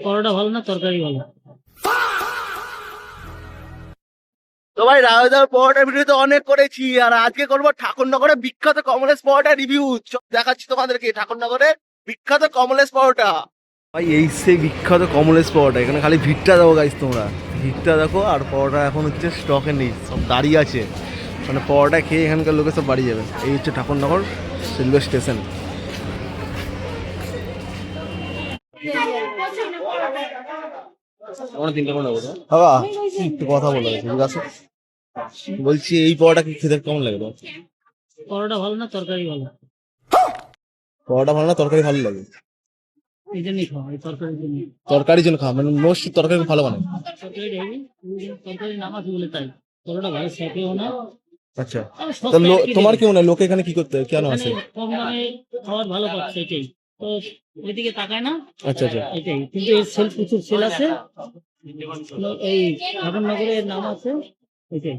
পরোটা ভালো না তরকারি ভালো? তো ভাই রায়দার পরোটা ভিডিও তো অনেক করেছি, আর আজকে করবো ঠাকুরনগরের বিখ্যাত কমলেশ পরোটা রিভিউ। দেখাচ্ছি তোমাদেরকে ঠাকুরনগরের বিখ্যাত কমলেশ পরোটা। ভাই এই সেই বিখ্যাত কমলেশ পরোটা, এখানে খালি ভিড়টা দেখো গাইস, তোমরা ভিড়টা দেখো। আর পরোটা এখন হচ্ছে স্টকে নেই, সব দাঁড়িয়ে আছে, মানে পরোটা খেয়ে এখানকার লোকে সব বাড়ি যাবে। এই হচ্ছে ঠাকুরনগর রেলওয়ে স্টেশন। বাবা একটু কথা বলো, ঠিক আছে? বলছি এই পরোটা কি খেতে কেমন লাগে তোমার? পরোটা ভালো না তরকারি ভালো? পরোটা ভালো না তরকারি ভালো লাগে? এই জন্যই খাওয়া, এই তরকারির জন্য। তরকারির জন্য খাওয়া, মানে মোস্ট তরকারি ভালো বানায়। তরকারি হেভি, তরকারি নাম আছে বলে তাই। পরোটা ভালো শেখেও না। আচ্ছা, আর তো সস্তা আর কি তোমার দেবে। কি মনে হয় লোকে এখানে কি করতে কেন এখানে আসে? কম দামে খাবার ভালো পাচ্ছে এটাই তো, ওইদিকে তাকায় না। আচ্ছা আচ্ছা। এটাই, কিন্তু এর সেল প্রচুর সেল আছে। এই ঠাকুরনগরের নাম আছে এটাই।